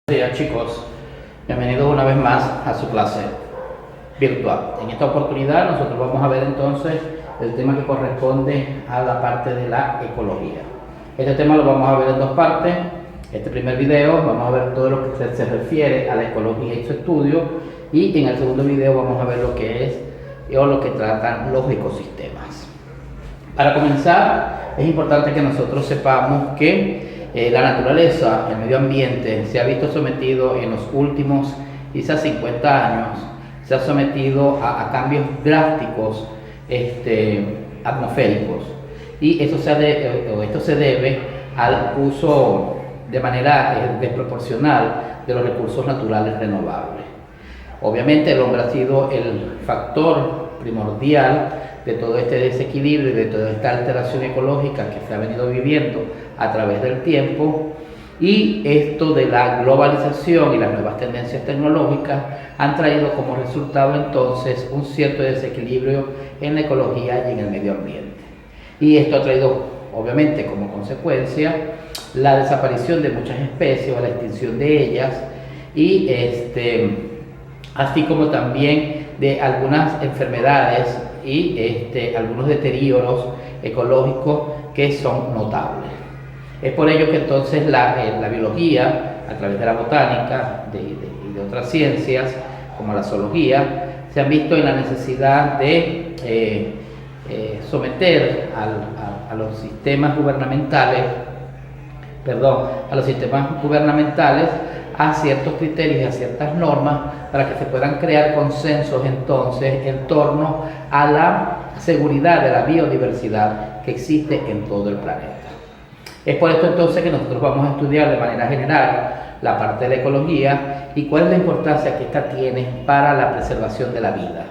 Buenos días, chicos, bienvenidos una vez más a su clase virtual. En esta oportunidad nosotros vamos a ver entonces el tema que corresponde a la parte de la ecología. Este tema lo vamos a ver en dos partes. Este primer video vamos a ver todo lo que se refiere a la ecología y su estudio, y en el segundo video vamos a ver lo que es o lo que tratan los ecosistemas. Para comenzar, es importante que nosotros sepamos que la naturaleza, el medio ambiente, se ha visto sometido en los últimos quizás 50 años, se ha sometido a cambios drásticos atmosféricos, y esto se debe al uso de manera desproporcional de los recursos naturales renovables. Obviamente el hombre ha sido el factor primordial de todo este desequilibrio y de toda esta alteración ecológica que se ha venido viviendo a través del tiempo, y esto de la globalización y las nuevas tendencias tecnológicas han traído como resultado entonces un cierto desequilibrio en la ecología y en el medio ambiente, y esto ha traído obviamente como consecuencia la desaparición de muchas especies o la extinción de ellas, y así como también de algunas enfermedades y algunos deterioros ecológicos que son notables. Es por ello que entonces la biología, a través de la botánica y de otras ciencias como la zoología, se han visto en la necesidad de someter a los sistemas gubernamentales, a ciertos criterios y a ciertas normas para que se puedan crear consensos entonces en torno a la seguridad de la biodiversidad que existe en todo el planeta. Es por esto entonces que nosotros vamos a estudiar de manera general la parte de la ecología y cuál es la importancia que esta tiene para la preservación de la vida.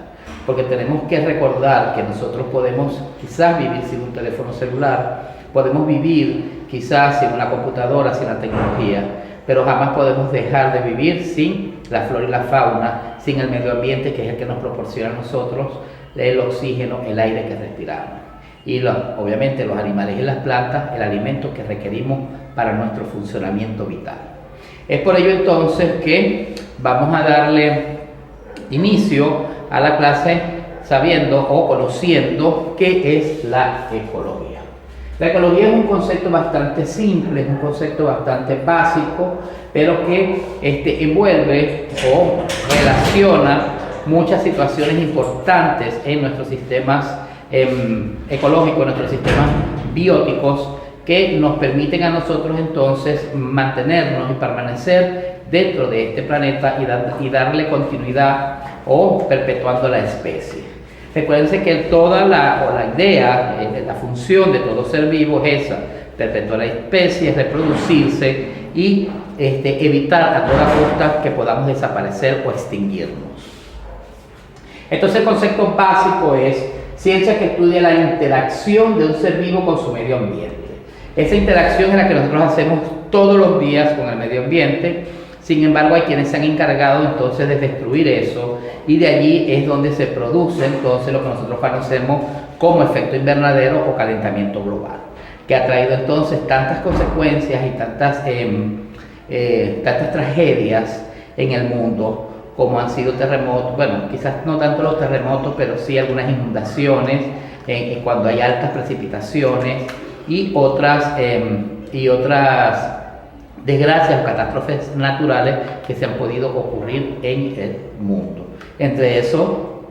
Porque tenemos que recordar que nosotros podemos quizás vivir sin un teléfono celular, podemos vivir quizás sin una computadora, sin la tecnología, pero jamás podemos dejar de vivir sin la flora y la fauna, sin el medio ambiente, que es el que nos proporciona a nosotros el oxígeno, el aire que respiramos, y obviamente los animales y las plantas, el alimento que requerimos para nuestro funcionamiento vital. Es por ello entonces que vamos a darle inicio a la clase sabiendo o conociendo qué es la ecología. La ecología es un concepto bastante simple, es un concepto bastante básico, pero que envuelve o relaciona muchas situaciones importantes en nuestros sistemas ecológicos, en nuestros sistemas bióticos, que nos permiten a nosotros entonces mantenernos y permanecer dentro de este planeta y darle continuidad o perpetuando la especie. Recuérdense que toda la idea, la función de todo ser vivo es esa: perpetuar la especie, reproducirse y evitar a toda costa que podamos desaparecer o extinguirnos. Entonces el concepto básico es ciencia que estudia la interacción de un ser vivo con su medio ambiente. Esa interacción es la que nosotros hacemos todos los días con el medio ambiente. Sin embargo, hay quienes se han encargado entonces de destruir eso, y de allí es donde se produce entonces lo que nosotros conocemos como efecto invernadero o calentamiento global, que ha traído entonces tantas consecuencias y tantas tragedias en el mundo, como han sido terremotos, bueno, quizás no tanto los terremotos, pero sí algunas inundaciones cuando hay altas precipitaciones, y otras desgracias o catástrofes naturales que se han podido ocurrir en el mundo. Entre eso,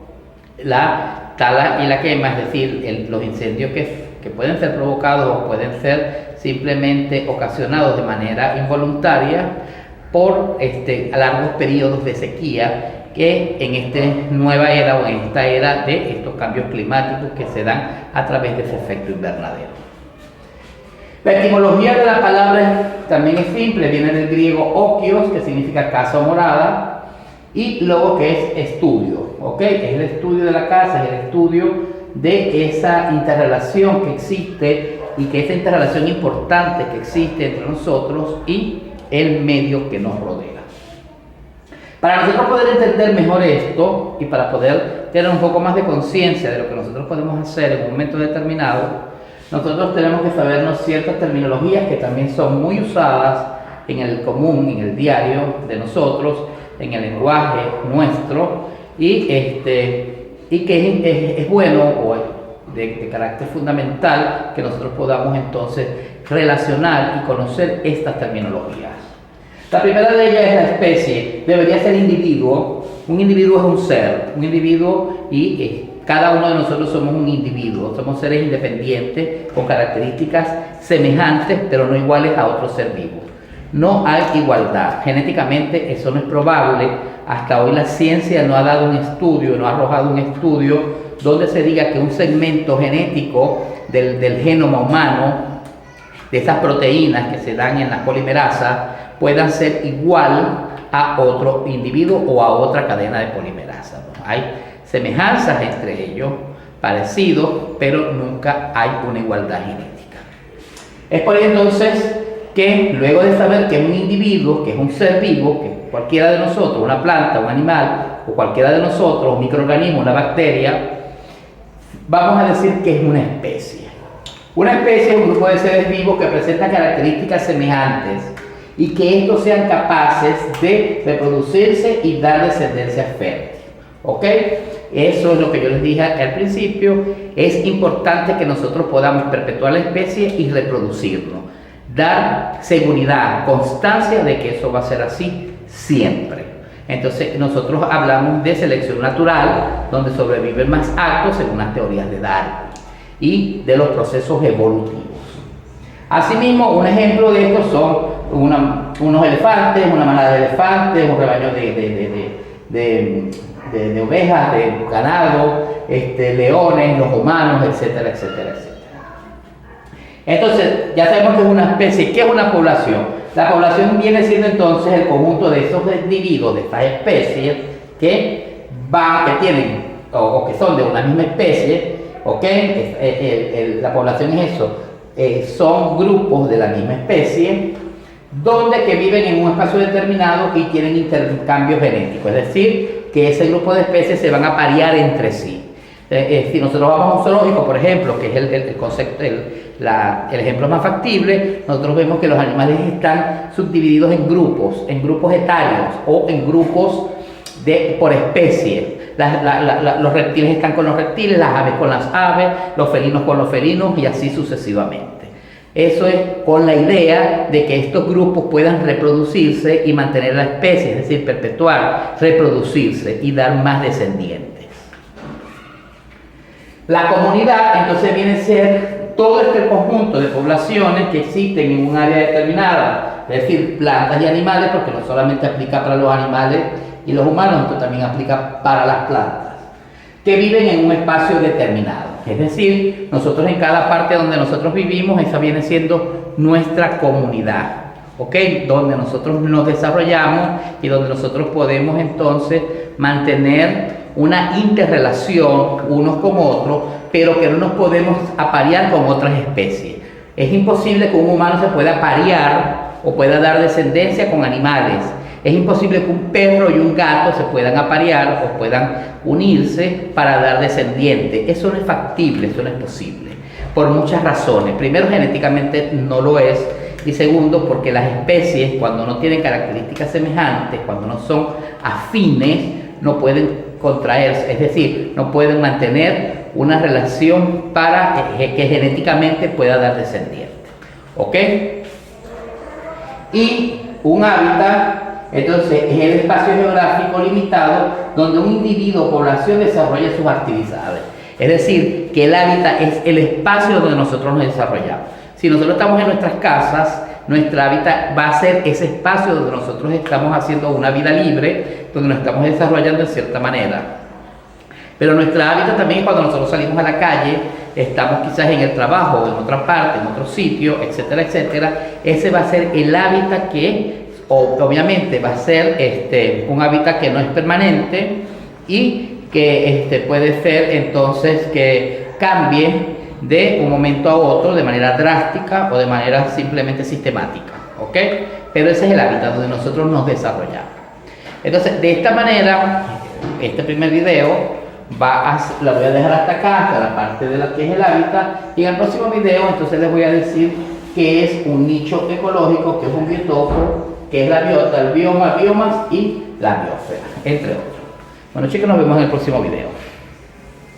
la tala y la quema, es decir, los incendios que pueden ser provocados o pueden ser simplemente ocasionados de manera involuntaria por largos periodos de sequía, que en esta nueva era o en esta era de estos cambios climáticos que se dan a través de ese efecto invernadero. La etimología de la palabra también es simple, viene del griego okios, que significa casa o morada, y luego que es estudio, ¿ok? Es el estudio de la casa, es el estudio de esa interrelación que existe, y que esa interrelación importante que existe entre nosotros y el medio que nos rodea. Para nosotros poder entender mejor esto y para poder tener un poco más de conciencia de lo que nosotros podemos hacer en un momento determinado, nosotros tenemos que sabernos ciertas terminologías que también son muy usadas en el común, en el diario de nosotros, en el lenguaje nuestro, y que es bueno o de carácter fundamental que nosotros podamos entonces relacionar y conocer estas terminologías. La primera de ellas es la especie, debería ser individuo. Un individuo es un ser, un individuo, y cada uno de nosotros somos un individuo, somos seres independientes con características semejantes pero no iguales a otro ser vivo. No hay igualdad, genéticamente eso no es probable. Hasta hoy la ciencia no ha dado un estudio, no ha arrojado un estudio donde se diga que un segmento genético del genoma humano, de esas proteínas que se dan en las polimerasas, puedan ser igual a otro individuo o a otra cadena de polimerasa. Hay semejanzas entre ellos, parecidos, pero nunca hay una igualdad genética. Es por ello entonces que luego de saber que un individuo, que es un ser vivo, que cualquiera de nosotros, una planta, un animal, o cualquiera de nosotros, un microorganismo, una bacteria, vamos a decir que es una especie. Una especie es un grupo de seres vivos que presentan características semejantes y que estos sean capaces de reproducirse y dar descendencia fértil. ¿Ok? Eso es lo que yo les dije al principio. Es importante que nosotros podamos perpetuar la especie y reproducirnos. Dar seguridad, constancia de que eso va a ser así siempre. Entonces nosotros hablamos de selección natural, donde sobreviven más aptos según las teorías de Darwin, y de los procesos evolutivos. Asimismo, un ejemplo de esto son unos elefantes, una manada de elefantes, un rebaño de ovejas, de ganado, leones, los humanos, etcétera, etcétera, etcétera. Entonces, ya sabemos que es una especie. ¿Qué es una población? La población viene siendo entonces el conjunto de esos individuos, de estas especies, que tienen, o que son de una misma especie, ¿ok? La población es eso, son grupos de la misma especie, donde que viven en un espacio determinado y tienen intercambio genético, es decir, que ese grupo de especies se van a parear entre sí. Si nosotros vamos a un zoológico, por ejemplo, que es el concepto, el ejemplo más factible, nosotros vemos que los animales están subdivididos en grupos etarios o en grupos por especie. Los reptiles están con los reptiles, las aves con las aves, los felinos con los felinos y así sucesivamente. Eso es con la idea de que estos grupos puedan reproducirse y mantener la especie, es decir, perpetuar, reproducirse y dar más descendientes. La comunidad entonces viene a ser todo este conjunto de poblaciones que existen en un área determinada, es decir, plantas y animales, porque no solamente aplica para los animales y los humanos, esto también aplica para las plantas, que viven en un espacio determinado. Es decir, nosotros en cada parte donde nosotros vivimos, esa viene siendo nuestra comunidad, ¿ok? Donde nosotros nos desarrollamos y donde nosotros podemos entonces mantener una interrelación unos con otros, pero que no nos podemos aparear con otras especies. Es imposible que un humano se pueda aparear o pueda dar descendencia con animales. Es imposible que un perro y un gato se puedan aparear o puedan unirse para dar descendientes. Eso no es factible, eso no es posible, por muchas razones. Primero, genéticamente no lo es, y segundo, porque las especies, cuando no tienen características semejantes, cuando no son afines, no pueden contraerse, es decir, no pueden mantener una relación para que genéticamente pueda dar descendientes. ¿Ok? Y un hábitat, entonces, es el espacio geográfico limitado donde un individuo o población desarrolla sus actividades. Es decir, que el hábitat es el espacio donde nosotros nos desarrollamos. Si nosotros estamos en nuestras casas, nuestra hábitat va a ser ese espacio donde nosotros estamos haciendo una vida libre, donde nos estamos desarrollando de cierta manera. Pero nuestra hábitat también es cuando nosotros salimos a la calle, estamos quizás en el trabajo, en otra parte, en otro sitio, etcétera, etcétera. Ese va a ser el hábitat que, obviamente, va a ser un hábitat que no es permanente y que puede ser entonces que cambie de un momento a otro de manera drástica o de manera simplemente sistemática, ¿ok? Pero ese es el hábitat donde nosotros nos desarrollamos. Entonces, de esta manera, este primer video lo voy a dejar hasta acá, hasta la parte de lo que es el hábitat, y en el próximo video entonces les voy a decir que es un nicho ecológico, que es un biotopo, que es la biota, el bioma, biomas y la biosfera, entre otros. Bueno chicos, nos vemos en el próximo video.